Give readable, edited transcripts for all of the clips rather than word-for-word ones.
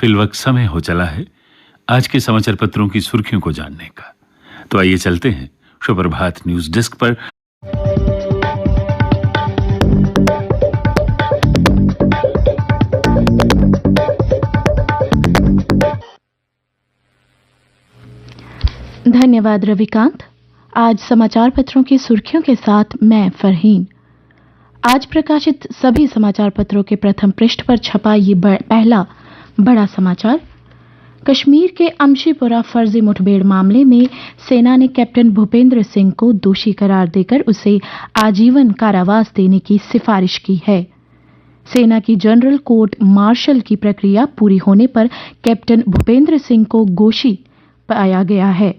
फिलवक्त समय हो चला है आज के समाचार पत्रों की सुर्खियों को जानने का। तो आइए चलते हैं सुप्रभात न्यूज डेस्क पर। धन्यवाद रविकांत। आज समाचार पत्रों की सुर्खियों के साथ मैं फरहीन। आज प्रकाशित सभी समाचार पत्रों के प्रथम पृष्ठ पर छपा ये पहला बड़ा समाचार। कश्मीर के अमशीपुरा फर्जी मुठभेड़ मामले में सेना ने कैप्टन भूपेंद्र सिंह को दोषी करार देकर उसे आजीवन कारावास देने की सिफारिश की है। सेना की जनरल कोर्ट मार्शल की प्रक्रिया पूरी होने पर कैप्टन भूपेंद्र सिंह को दोषी पाया गया है।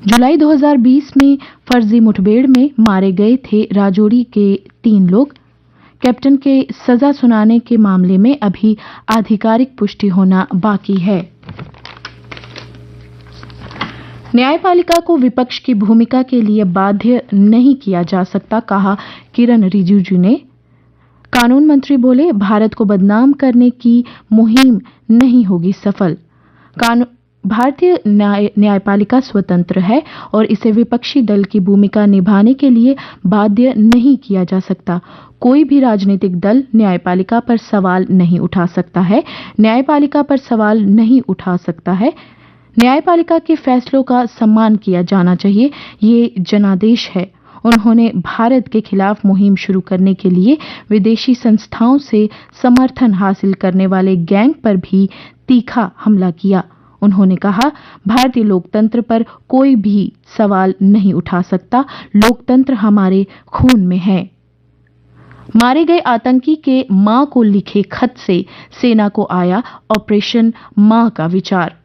जुलाई 2020 में फर्जी मुठभेड़ में मारे गए थे राजौरी के 3 लोग। कैप्टन के सजा सुनाने के मामले में अभी आधिकारिक पुष्टि होना बाकी है। न्यायपालिका को विपक्ष की भूमिका के लिए बाध्य नहीं किया जा सकता, कहा किरण रिजिजू ने। कानून मंत्री बोले, भारत को बदनाम करने की मुहिम नहीं होगी सफल। भारतीय न्यायपालिका स्वतंत्र है और इसे विपक्षी दल की भूमिका निभाने के लिए बाध्य नहीं किया जा सकता। कोई भी राजनीतिक दल न्यायपालिका पर सवाल नहीं उठा सकता है, न्यायपालिका पर सवाल नहीं उठा सकता है। न्यायपालिका के फैसलों का सम्मान किया जाना चाहिए, ये जनादेश है। उन्होंने भारत के खिलाफ मुहिम शुरू करने के लिए विदेशी संस्थाओं से समर्थन हासिल करने वाले गैंग पर भी तीखा हमला किया। उन्होंने कहा, भारतीय लोकतंत्र पर कोई भी सवाल नहीं उठा सकता, लोकतंत्र हमारे खून में है। मारे गए आतंकी के मां को लिखे खत से सेना को आया ऑपरेशन मां का विचार।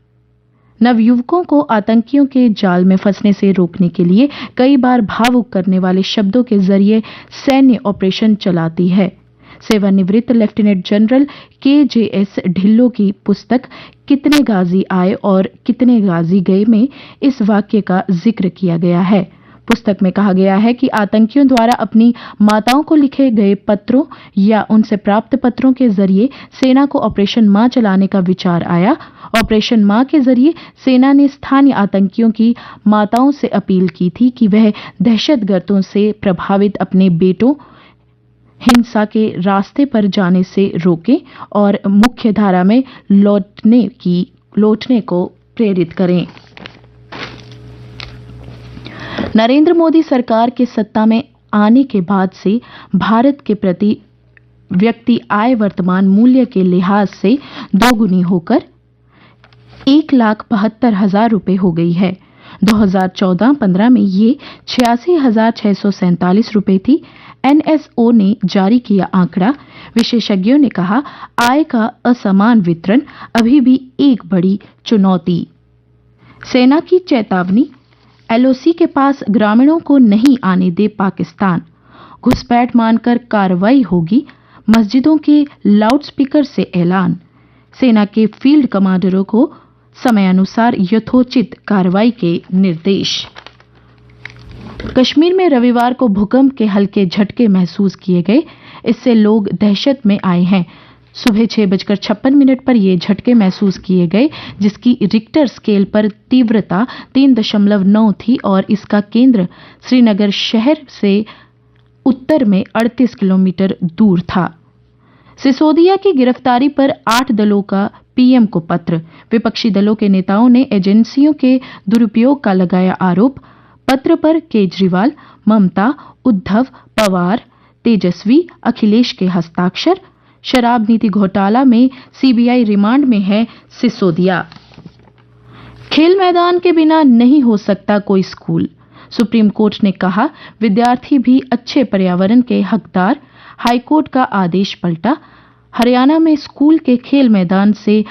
नवयुवकों को आतंकियों के जाल में फंसने से रोकने के लिए कई बार भावुक करने वाले शब्दों के जरिए सैन्य ऑपरेशन चलाती है। सेवानिवृत्त लेफ्टिनेंट जनरल KJS ढिल्लों की पुस्तक कितने गाजी आए और कितने गाजी गए में इस वाक्य का जिक्र किया गया है। पुस्तक में कहा गया है कि आतंकियों द्वारा अपनी माताओं को लिखे गए पत्रों या उनसे प्राप्त पत्रों के जरिए सेना को ऑपरेशन मां चलाने का विचार आया। ऑपरेशन मां के जरिए सेना ने स्थानीय आतंकियों की माताओं से अपील की थी कि वह दहशतगर्दों से प्रभावित अपने बेटों हिंसा के रास्ते पर जाने से रोकें और मुख्य धारा में लौटने को प्रेरित करें। नरेंद्र मोदी सरकार के सत्ता में आने के बाद से भारत के प्रति व्यक्ति आय वर्तमान मूल्य के लिहाज से दोगुनी होकर 1,72,000 रुपए हो गई है। 2014-15 में ये 86,647 रुपए थी। NSO ने जारी किया आंकड़ा। विशेषज्ञों ने कहा, आय का असमान वितरण अभी भी एक बड़ी चुनौती। सेना की चेतावनी, LOC के पास ग्रामीणों को नहीं आने दे पाकिस्तान, घुसपैठ मानकर कार्रवाई होगी, मस्जिदों के लाउडस्पीकर से ऐलान। सेना के फील्ड कमांडरों को समयानुसार यथोचित कार्रवाई के निर्देश। कश्मीर में रविवार को भूकंप के हल्के झटके महसूस किए गए, इससे लोग दहशत में आए हैं। सुबह 6:56 पर ये झटके महसूस किए गए, जिसकी रिक्टर स्केल पर तीव्रता 3.9 थी और इसका केंद्र श्रीनगर शहर से उत्तर में 38 किलोमीटर दूर था। सिसोदिया की गिरफ्तारी पर 8 दलों का PM को पत्र। विपक्षी दलों के नेताओं ने एजेंसियों के दुरुपयोग का लगाया आरोप। पत्र पर केजरीवाल, ममता, उद्धव, पवार, तेजस्वी, अखिलेश के हस्ताक्षर। शराब नीति घोटाला में CBI रिमांड में है सिसोदिया। खेल मैदान के बिना नहीं हो सकता कोई स्कूल, सुप्रीम कोर्ट ने कहा, विद्यार्थी भी अच्छे पर्यावरण के हकदार। हाईकोर्ट का आदेश पलटा। हरियाणा में स्कूल के खेल मैदान से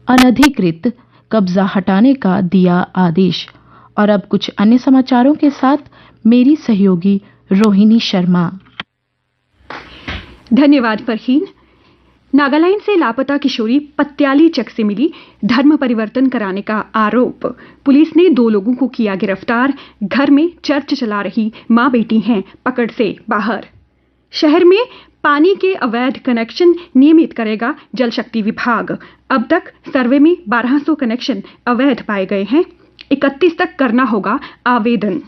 अनधिकृत कब्जा हटाने का दिया आदेश। और अब कुछ अन्य समाचारों के साथ मेरी सहयोगी रोहिणी शर्मा। धन्यवाद फरहीन। नागालैंड से लापता किशोरी पत्याली चक से मिली, धर्म परिवर्तन कराने का आरोप। पुलिस ने 2 लोगों को किया गिरफ्तार। घर में चर्च चला रही मां बेटी हैं पकड़ से बाहर। शहर में पानी के अवैध कनेक्शन नियमित करेगा जल शक्ति विभाग। अब तक सर्वे में 1200 कनेक्शन अवैध पाए गए हैं। 31 तक करना होगा आवेदन।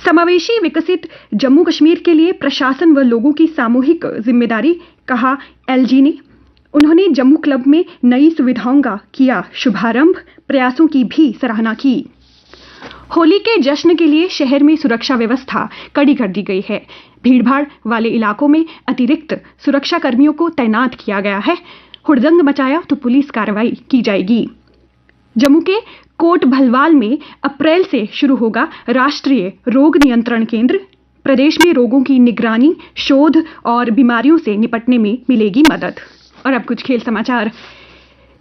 समावेशी विकसित जम्मू कश्मीर के लिए प्रशासन व लोगों की सामूहिक जिम्मेदारी, कहा एलजी ने। उन्होंने जम्मू क्लब में नई सुविधाओं का किया शुभारंभ, प्रयासों की भी सराहना की। होली के जश्न के लिए शहर में सुरक्षा व्यवस्था कड़ी कर दी गई है। भीड़भाड़ वाले इलाकों में अतिरिक्त सुरक्षा कर्मियों को तैनात किया गया है। हुड़दंग मचाया तो पुलिस कार्रवाई की जाएगी। जम्मू के कोट भलवाल में अप्रैल से शुरू होगा राष्ट्रीय रोग नियंत्रण केंद्र। प्रदेश में रोगों की निगरानी, शोध और बीमारियों से निपटने में मिलेगी मदद। और अब कुछ खेल समाचार।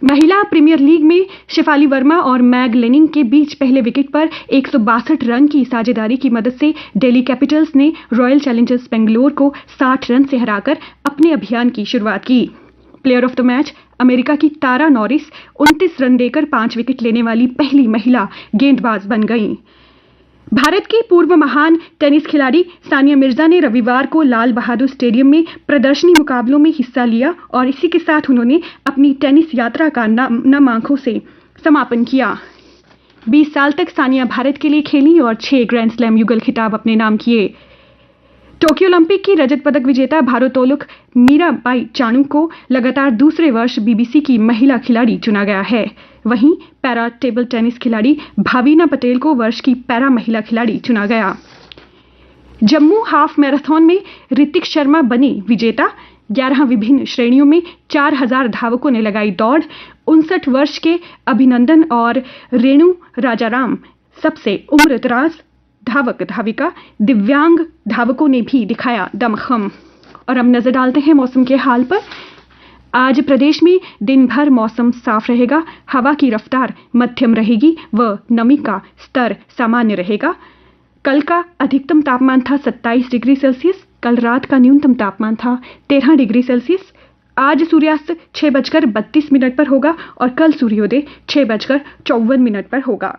महिला प्रीमियर लीग में शेफाली वर्मा और मैग लेनिंग के बीच पहले विकेट पर 162 रन की साझेदारी की मदद से दिल्ली कैपिटल्स ने रॉयल चैलेंजर्स बेंगलोर को 60 रन से हराकर अपने अभियान की शुरुआत की। Player of the match America की तारा नॉरिस 29 रन देकर 5 विकेट लेने वाली पहली महिला गेंदबाज बन गईं। भारत की पूर्व महान टेनिस खिलाड़ी सानिया मिर्जा ने रविवार को लाल बहादुर स्टेडियम में प्रदर्शनी मुकाबलों में हिस्सा लिया और इसी के साथ उन्होंने अपनी टेनिस यात्रा का नम आंखों से समापन किया। 20 साल तक सानिया भारत के लिए खेली और 6 ग्रैंड स्लैम युगल खिताब अपने नाम किए। टोक्यो ओलंपिक की रजत पदक विजेता भारोत्तोलक मीराबाई चानू को लगातार दूसरे वर्ष बीबीसी की महिला खिलाड़ी चुना गया है। वहीं पैरा टेबल टेनिस खिलाड़ी भावीना पटेल को वर्ष की पैरा महिला खिलाड़ी चुना गया। जम्मू हाफ मैराथन में ऋतिक शर्मा बने विजेता। 11 विभिन्न श्रेणियों में 4000 धावकों ने लगाई दौड़। 59 वर्ष के अभिनंदन और रेणु राजाराम सबसे उम्रदराज धावक धाविका। दिव्यांग धावकों ने भी दिखाया दमखम। और अब नजर डालते हैं मौसम के हाल पर। आज प्रदेश में दिन भर मौसम साफ रहेगा। हवा की रफ्तार मध्यम रहेगी व नमी का स्तर सामान्य रहेगा। कल का अधिकतम तापमान था 27 डिग्री सेल्सियस। कल रात का न्यूनतम तापमान था 13 डिग्री सेल्सियस। आज सूर्यास्त 6:32 पर होगा और कल सूर्योदय 6:54 पर होगा।